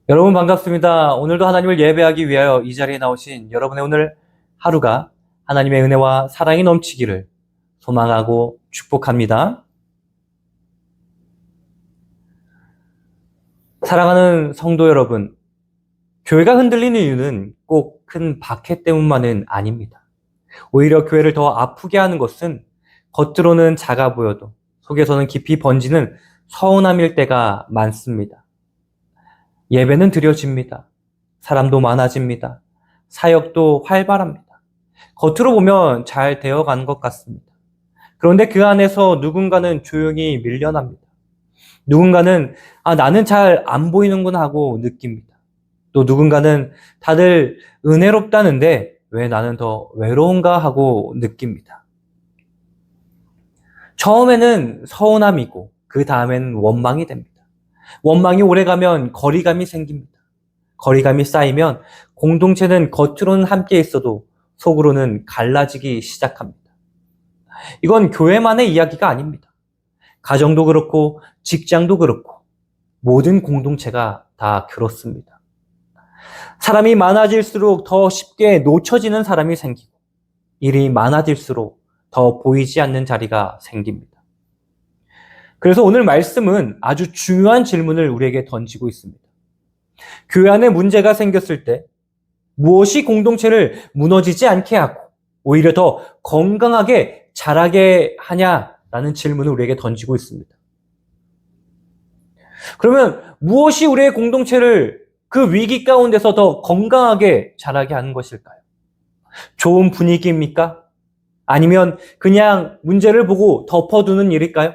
여러분 반갑습니다. 오늘도 하나님을 예배하기 위하여 이 자리에 나오신 여러분의 오늘 하루가 하나님의 은혜와 사랑이 넘치기를 소망하고 축복합니다. 사랑하는 성도 여러분, 교회가 흔들리는 이유는 꼭 큰 박해 때문만은 아닙니다. 오히려 교회를 더 아프게 하는 것은 겉으로는 작아 보여도 속에서는 깊이 번지는 서운함일 때가 많습니다. 예배는 드려집니다. 사람도 많아집니다. 사역도 활발합니다. 겉으로 보면 잘 되어가는 것 같습니다. 그런데 그 안에서 누군가는 조용히 밀려납니다. 누군가는 나는 잘 안 보이는구나 하고 느낍니다. 또 누군가는 다들 은혜롭다는데 왜 나는 더 외로운가 하고 느낍니다. 처음에는 서운함이고 그 다음에는 원망이 됩니다. 원망이 오래가면 거리감이 생깁니다. 거리감이 쌓이면 공동체는 겉으로는 함께 있어도 속으로는 갈라지기 시작합니다. 이건 교회만의 이야기가 아닙니다. 가정도 그렇고 직장도 그렇고 모든 공동체가 다 그렇습니다. 사람이 많아질수록 더 쉽게 놓쳐지는 사람이 생기고 일이 많아질수록 더 보이지 않는 자리가 생깁니다. 그래서 오늘 말씀은 아주 중요한 질문을 우리에게 던지고 있습니다. 교회 안에 문제가 생겼을 때 무엇이 공동체를 무너지지 않게 하고 오히려 더 건강하게 자라게 하냐라는 질문을 우리에게 던지고 있습니다. 그러면 무엇이 우리의 공동체를 그 위기 가운데서 더 건강하게 자라게 하는 것일까요? 좋은 분위기입니까? 아니면 그냥 문제를 보고 덮어두는 일일까요?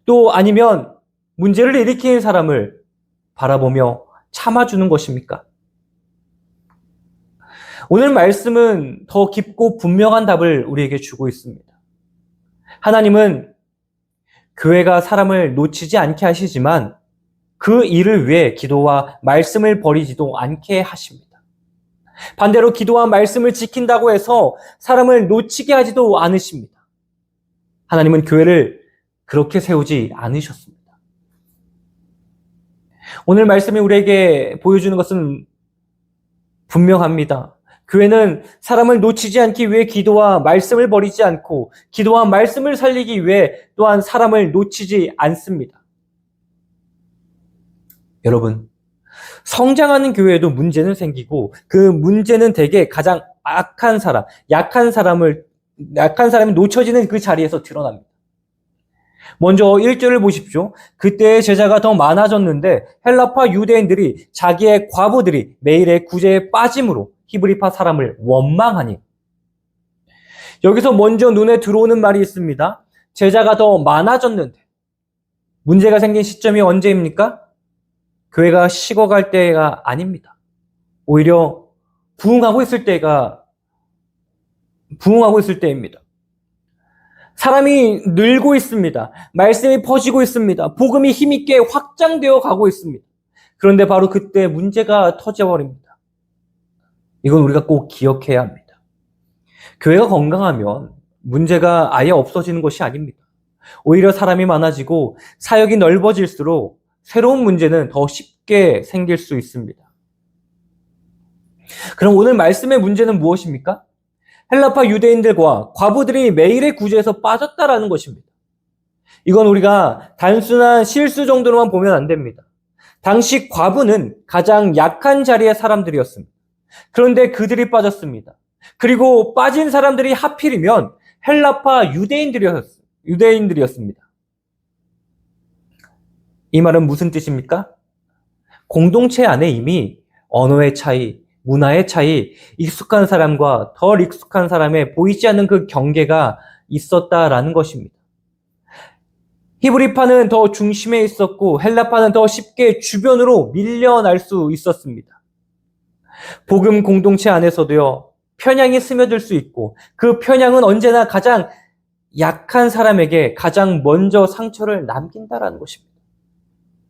또 아니면 문제를 일으키는 사람을 바라보며 참아주는 것입니까? 오늘 말씀은 더 깊고 분명한 답을 우리에게 주고 있습니다. 하나님은 교회가 사람을 놓치지 않게 하시지만 그 일을 위해 기도와 말씀을 버리지도 않게 하십니다. 반대로 기도와 말씀을 지킨다고 해서 사람을 놓치게 하지도 않으십니다. 하나님은 교회를 그렇게 세우지 않으셨습니다. 오늘 말씀이 우리에게 보여주는 것은 분명합니다. 교회는 사람을 놓치지 않기 위해 기도와 말씀을 버리지 않고 기도와 말씀을 살리기 위해 또한 사람을 놓치지 않습니다. 여러분, 성장하는 교회에도 문제는 생기고 그 문제는 대개 가장 약한 사람이 놓쳐지는 그 자리에서 드러납니다. 먼저 1절을 보십시오. 그때의 제자가 더 많아졌는데 헬라파 유대인들이 자기의 과부들이 매일의 구제에 빠짐으로 히브리파 사람을 원망하니. 여기서 먼저 눈에 들어오는 말이 있습니다. 제자가 더 많아졌는데 문제가 생긴 시점이 언제입니까? 교회가 식어갈 때가 아닙니다. 오히려 부흥하고 있을 때입니다. 사람이 늘고 있습니다. 말씀이 퍼지고 있습니다. 복음이 힘있게 확장되어 가고 있습니다. 그런데 바로 그때 문제가 터져버립니다. 이건 우리가 꼭 기억해야 합니다. 교회가 건강하면 문제가 아예 없어지는 것이 아닙니다. 오히려 사람이 많아지고 사역이 넓어질수록 새로운 문제는 더 쉽게 생길 수 있습니다. 그럼 오늘 말씀의 문제는 무엇입니까? 헬라파 유대인들과 과부들이 매일의 구제에서 빠졌다라는 것입니다. 이건 우리가 단순한 실수 정도로만 보면 안 됩니다. 당시 과부는 가장 약한 자리의 사람들이었습니다. 그런데 그들이 빠졌습니다. 그리고 빠진 사람들이 하필이면 헬라파 유대인들이었습니다. 이 말은 무슨 뜻입니까? 공동체 안에 이미 언어의 차이, 문화의 차이, 익숙한 사람과 덜 익숙한 사람의 보이지 않는 그 경계가 있었다라는 것입니다. 히브리파는 더 중심에 있었고 헬라파는 더 쉽게 주변으로 밀려날 수 있었습니다. 복음 공동체 안에서도요, 편향이 스며들 수 있고 그 편향은 언제나 가장 약한 사람에게 가장 먼저 상처를 남긴다라는 것입니다.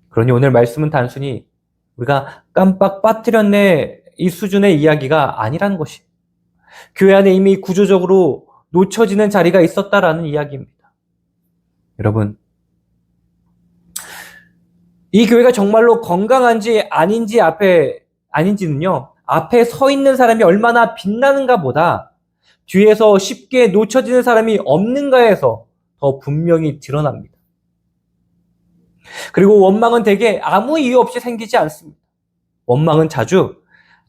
그러니 오늘 말씀은 단순히 우리가 깜빡 빠뜨렸네 이 수준의 이야기가 아니라는 것이 교회 안에 이미 구조적으로 놓쳐지는 자리가 있었다라는 이야기입니다. 여러분, 이 교회가 정말로 건강한지 아닌지는요, 앞에 서 있는 사람이 얼마나 빛나는가 보다 뒤에서 쉽게 놓쳐지는 사람이 없는가에서 더 분명히 드러납니다. 그리고 원망은 대개 아무 이유 없이 생기지 않습니다. 원망은 자주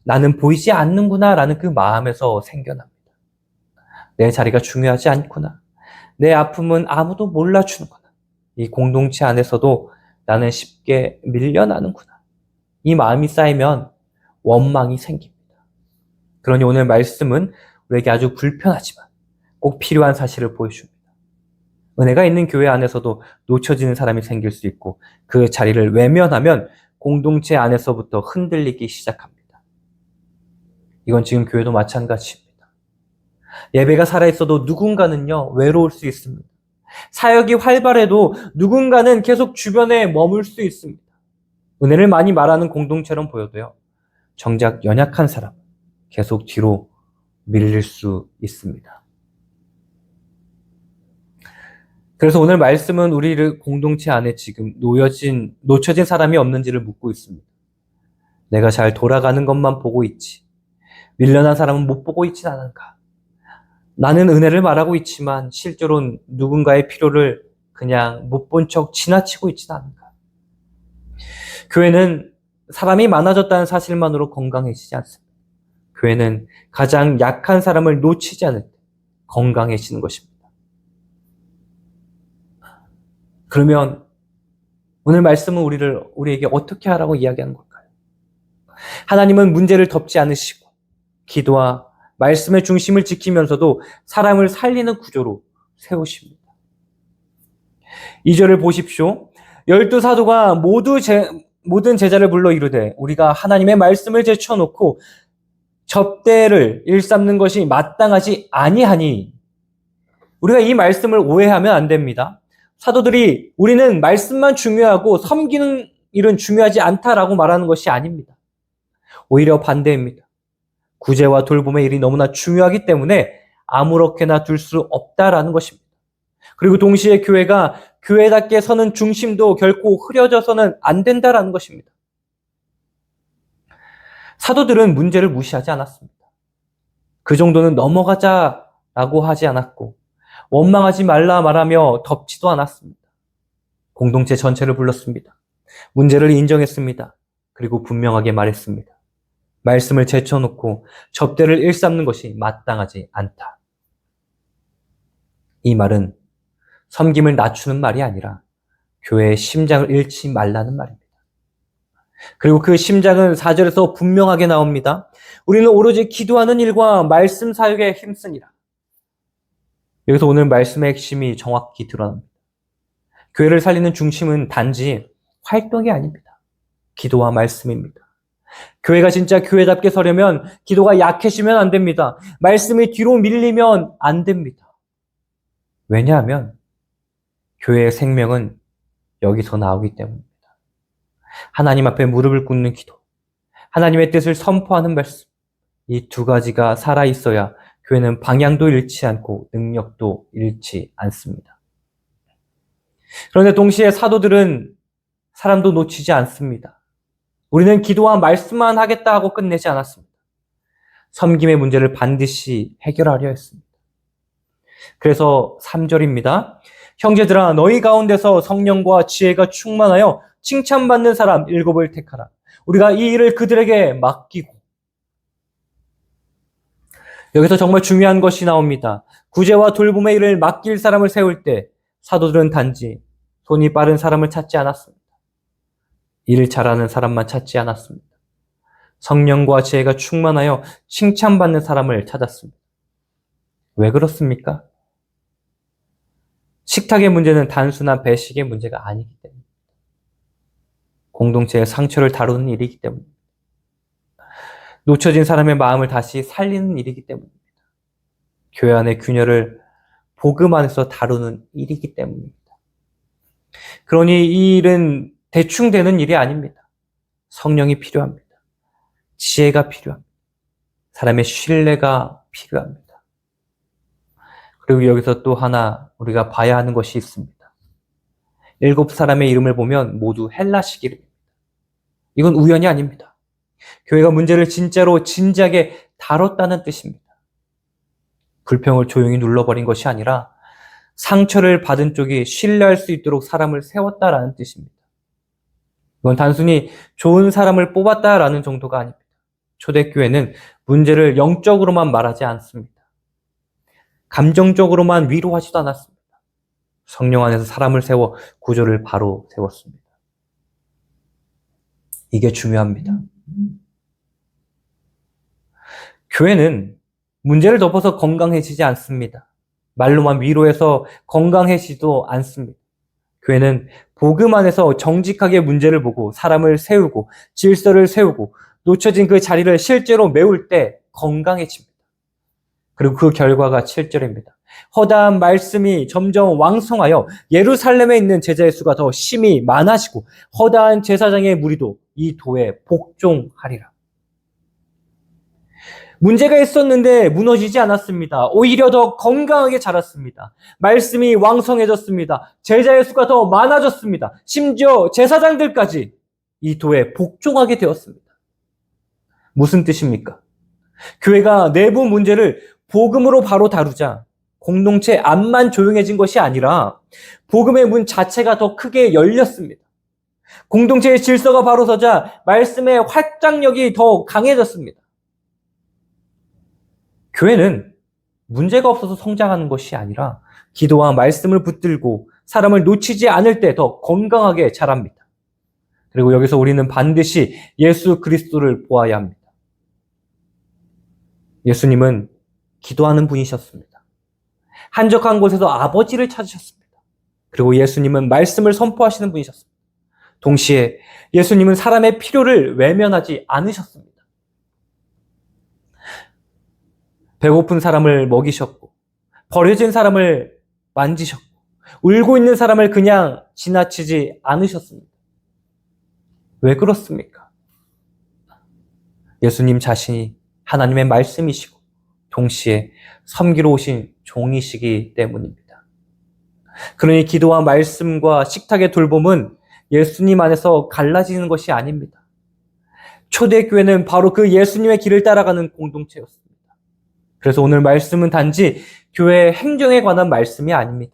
나는 보이지 않는구나 라는 그 마음에서 생겨납니다. 내 자리가 중요하지 않구나. 내 아픔은 아무도 몰라주는구나. 이 공동체 안에서도 나는 쉽게 밀려나는구나. 이 마음이 쌓이면 원망이 생깁니다. 그러니 오늘 말씀은 우리에게 아주 불편하지만 꼭 필요한 사실을 보여줍니다. 은혜가 있는 교회 안에서도 놓쳐지는 사람이 생길 수 있고 그 자리를 외면하면 공동체 안에서부터 흔들리기 시작합니다. 이건 지금 교회도 마찬가지입니다. 예배가 살아있어도 누군가는요, 외로울 수 있습니다. 사역이 활발해도 누군가는 계속 주변에 머물 수 있습니다. 은혜를 많이 말하는 공동체처럼 보여도요, 정작 연약한 사람, 계속 뒤로 밀릴 수 있습니다. 그래서 오늘 말씀은 우리를 공동체 안에 지금 놓쳐진 사람이 없는지를 묻고 있습니다. 내가 잘 돌아가는 것만 보고 있지. 밀려난 사람은 못 보고 있진 않은가? 나는 은혜를 말하고 있지만 실제로는 누군가의 필요를 그냥 못 본 척 지나치고 있진 않은가? 교회는 사람이 많아졌다는 사실만으로 건강해지지 않습니다. 교회는 가장 약한 사람을 놓치지 않을 때 건강해지는 것입니다. 그러면 오늘 말씀은 우리에게 어떻게 하라고 이야기하는 걸까요? 하나님은 문제를 덮지 않으시고 기도와 말씀의 중심을 지키면서도 사람을 살리는 구조로 세우십니다. 2절을 보십시오. 12사도가 모든 제자를 불러 이르되 우리가 하나님의 말씀을 제쳐놓고 접대를 일삼는 것이 마땅하지 아니하니. 우리가 이 말씀을 오해하면 안 됩니다. 사도들이 우리는 말씀만 중요하고 섬기는 일은 중요하지 않다라고 말하는 것이 아닙니다. 오히려 반대입니다. 구제와 돌봄의 일이 너무나 중요하기 때문에 아무렇게나 둘 수 없다라는 것입니다. 그리고 동시에 교회가 교회답게 서는 중심도 결코 흐려져서는 안 된다라는 것입니다. 사도들은 문제를 무시하지 않았습니다. 그 정도는 넘어가자라고 하지 않았고 원망하지 말라 말하며 덮지도 않았습니다. 공동체 전체를 불렀습니다. 문제를 인정했습니다. 그리고 분명하게 말했습니다. 말씀을 제쳐놓고 접대를 일삼는 것이 마땅하지 않다. 이 말은 섬김을 낮추는 말이 아니라 교회의 심장을 잃지 말라는 말입니다. 그리고 그 심장은 4절에서 분명하게 나옵니다. 우리는 오로지 기도하는 일과 말씀 사역에 힘쓰니라. 여기서 오늘 말씀의 핵심이 정확히 드러납니다. 교회를 살리는 중심은 단지 활동이 아닙니다. 기도와 말씀입니다. 교회가 진짜 교회답게 서려면 기도가 약해지면 안 됩니다. 말씀이 뒤로 밀리면 안 됩니다. 왜냐하면 교회의 생명은 여기서 나오기 때문입니다. 하나님 앞에 무릎을 꿇는 기도, 하나님의 뜻을 선포하는 말씀, 이 두 가지가 살아있어야 교회는 방향도 잃지 않고 능력도 잃지 않습니다. 그런데 동시에 사도들은 사람도 놓치지 않습니다. 우리는 기도와 말씀만 하겠다 하고 끝내지 않았습니다. 섬김의 문제를 반드시 해결하려 했습니다. 그래서 3절입니다. 형제들아 너희 가운데서 성령과 지혜가 충만하여 칭찬받는 사람 7을 택하라. 우리가 이 일을 그들에게 맡기고. 여기서 정말 중요한 것이 나옵니다. 구제와 돌봄의 일을 맡길 사람을 세울 때 사도들은 단지 손이 빠른 사람을 찾지 않았습니다. 일을 잘하는 사람만 찾지 않았습니다. 성령과 지혜가 충만하여 칭찬받는 사람을 찾았습니다. 왜 그렇습니까? 식탁의 문제는 단순한 배식의 문제가 아니기 때문입니다. 공동체의 상처를 다루는 일이기 때문입니다. 놓쳐진 사람의 마음을 다시 살리는 일이기 때문입니다. 교회 안의 균열을 복음 안에서 다루는 일이기 때문입니다. 그러니 이 일은 대충 되는 일이 아닙니다. 성령이 필요합니다. 지혜가 필요합니다. 사람의 신뢰가 필요합니다. 그리고 여기서 또 하나 우리가 봐야 하는 것이 있습니다. 7사람의 이름을 보면 모두 헬라식 이름입니다. 이건 우연이 아닙니다. 교회가 문제를 진짜로 진지하게 다뤘다는 뜻입니다. 불평을 조용히 눌러버린 것이 아니라 상처를 받은 쪽이 신뢰할 수 있도록 사람을 세웠다라는 뜻입니다. 이건 단순히 좋은 사람을 뽑았다라는 정도가 아닙니다. 초대교회는 문제를 영적으로만 말하지 않습니다. 감정적으로만 위로하지도 않았습니다. 성령 안에서 사람을 세워 구조를 바로 세웠습니다. 이게 중요합니다. 교회는 문제를 덮어서 건강해지지 않습니다. 말로만 위로해서 건강해지지도 않습니다. 교회는 복음 안에서 정직하게 문제를 보고 사람을 세우고 질서를 세우고 놓쳐진 그 자리를 실제로 메울 때 건강해집니다. 그리고 그 결과가 7절입니다. 허다한 말씀이 점점 왕성하여 예루살렘에 있는 제자의 수가 더 심히 많아지고 허다한 제사장의 무리도 이 도에 복종하리라. 문제가 있었는데 무너지지 않았습니다. 오히려 더 건강하게 자랐습니다. 말씀이 왕성해졌습니다. 제자의 수가 더 많아졌습니다. 심지어 제사장들까지 이 도에 복종하게 되었습니다. 무슨 뜻입니까? 교회가 내부 문제를 복음으로 바로 다루자 공동체 안만 조용해진 것이 아니라 복음의 문 자체가 더 크게 열렸습니다. 공동체의 질서가 바로 서자 말씀의 활장력이 더 강해졌습니다. 교회는 문제가 없어서 성장하는 것이 아니라 기도와 말씀을 붙들고 사람을 놓치지 않을 때 더 건강하게 자랍니다. 그리고 여기서 우리는 반드시 예수 그리스도를 보아야 합니다. 예수님은 기도하는 분이셨습니다. 한적한 곳에서 아버지를 찾으셨습니다. 그리고 예수님은 말씀을 선포하시는 분이셨습니다. 동시에 예수님은 사람의 필요를 외면하지 않으셨습니다. 배고픈 사람을 먹이셨고 버려진 사람을 만지셨고 울고 있는 사람을 그냥 지나치지 않으셨습니다. 왜 그렇습니까? 예수님 자신이 하나님의 말씀이시고 동시에 섬기러 오신 종이시기 때문입니다. 그러니 기도와 말씀과 식탁의 돌봄은 예수님 안에서 갈라지는 것이 아닙니다. 초대교회는 바로 그 예수님의 길을 따라가는 공동체였습니다. 그래서 오늘 말씀은 단지 교회의 행정에 관한 말씀이 아닙니다.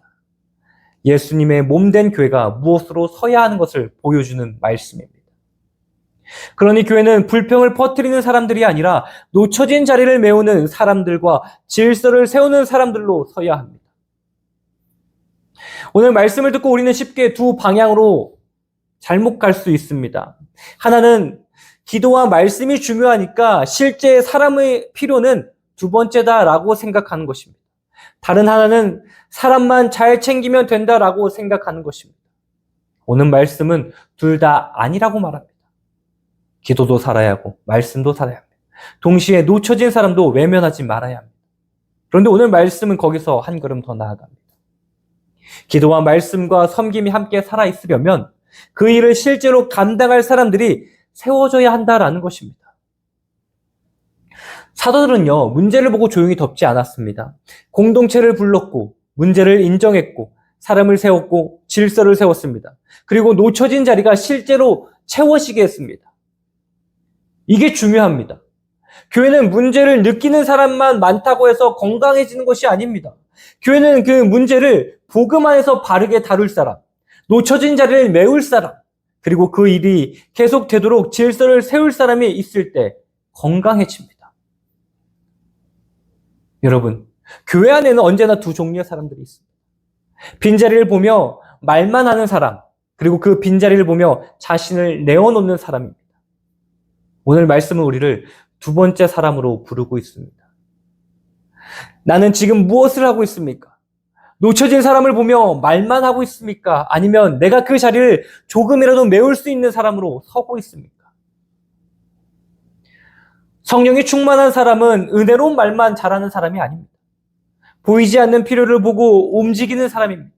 예수님의 몸된 교회가 무엇으로 서야 하는 것을 보여주는 말씀입니다. 그러니 교회는 불평을 퍼뜨리는 사람들이 아니라 놓쳐진 자리를 메우는 사람들과 질서를 세우는 사람들로 서야 합니다. 오늘 말씀을 듣고 우리는 쉽게 두 방향으로 잘못 갈 수 있습니다. 하나는 기도와 말씀이 중요하니까 실제 사람의 필요는 두 번째다라고 생각하는 것입니다. 다른 하나는 사람만 잘 챙기면 된다라고 생각하는 것입니다. 오늘 말씀은 둘 다 아니라고 말합니다. 기도도 살아야 하고 말씀도 살아야 합니다. 동시에 놓쳐진 사람도 외면하지 말아야 합니다. 그런데 오늘 말씀은 거기서 한 걸음 더 나아갑니다. 기도와 말씀과 섬김이 함께 살아있으려면 그 일을 실제로 감당할 사람들이 세워져야 한다라는 것입니다. 사도들은요, 문제를 보고 조용히 덮지 않았습니다. 공동체를 불렀고 문제를 인정했고 사람을 세웠고 질서를 세웠습니다. 그리고 놓쳐진 자리가 실제로 채워지게 했습니다. 이게 중요합니다. 교회는 문제를 느끼는 사람만 많다고 해서 건강해지는 것이 아닙니다. 교회는 그 문제를 복음 안에서 바르게 다룰 사람, 놓쳐진 자리를 메울 사람, 그리고 그 일이 계속되도록 질서를 세울 사람이 있을 때 건강해집니다. 여러분, 교회 안에는 언제나 두 종류의 사람들이 있습니다. 빈자리를 보며 말만 하는 사람, 그리고 그 빈자리를 보며 자신을 내어놓는 사람입니다. 오늘 말씀은 우리를 두 번째 사람으로 부르고 있습니다. 나는 지금 무엇을 하고 있습니까? 놓쳐진 사람을 보며 말만 하고 있습니까? 아니면 내가 그 자리를 조금이라도 메울 수 있는 사람으로 서고 있습니까? 성령이 충만한 사람은 은혜로운 말만 잘하는 사람이 아닙니다. 보이지 않는 필요를 보고 움직이는 사람입니다.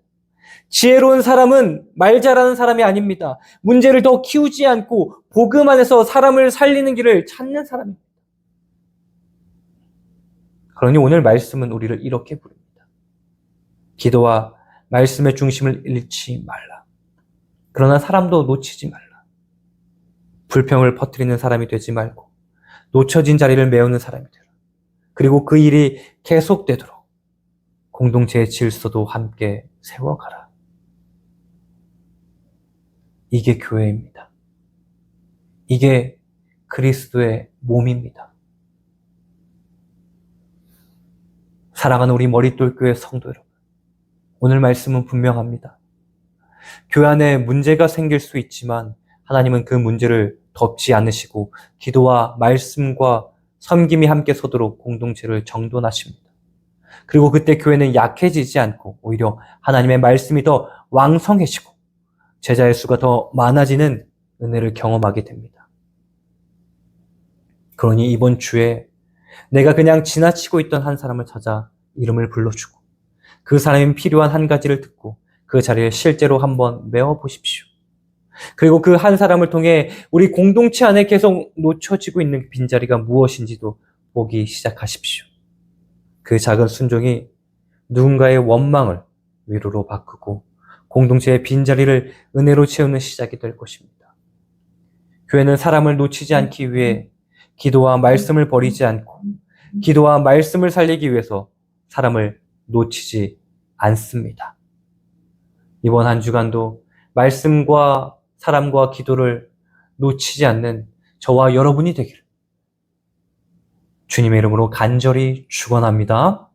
지혜로운 사람은 말 잘하는 사람이 아닙니다. 문제를 더 키우지 않고 복음 안에서 사람을 살리는 길을 찾는 사람입니다. 그러니 오늘 말씀은 우리를 이렇게 부릅니다. 기도와 말씀의 중심을 잃지 말라. 그러나 사람도 놓치지 말라. 불평을 퍼뜨리는 사람이 되지 말고 놓쳐진 자리를 메우는 사람이 되라. 그리고 그 일이 계속되도록 공동체의 질서도 함께 세워가라. 이게 교회입니다. 이게 그리스도의 몸입니다. 사랑하는 우리 머릿돌교회 성도 여러분, 오늘 말씀은 분명합니다. 교회 안에 문제가 생길 수 있지만 하나님은 그 문제를 덮지 않으시고 기도와 말씀과 섬김이 함께 서도록 공동체를 정돈하십니다. 그리고 그때 교회는 약해지지 않고 오히려 하나님의 말씀이 더 왕성해지고 제자의 수가 더 많아지는 은혜를 경험하게 됩니다. 그러니 이번 주에 내가 그냥 지나치고 있던 한 사람을 찾아 이름을 불러주고 그 사람이 필요한 한 가지를 듣고 그 자리를 실제로 한번 메워보십시오. 그리고 그 한 사람을 통해 우리 공동체 안에 계속 놓쳐지고 있는 빈자리가 무엇인지도 보기 시작하십시오. 그 작은 순종이 누군가의 원망을 위로로 바꾸고 공동체의 빈자리를 은혜로 채우는 시작이 될 것입니다. 교회는 사람을 놓치지 않기 위해 기도와 말씀을 버리지 않고 기도와 말씀을 살리기 위해서 사람을 놓치지 않습니다. 이번 한 주간도 말씀과 사람과 기도를 놓치지 않는 저와 여러분이 되기를 주님의 이름으로 간절히 축원합니다.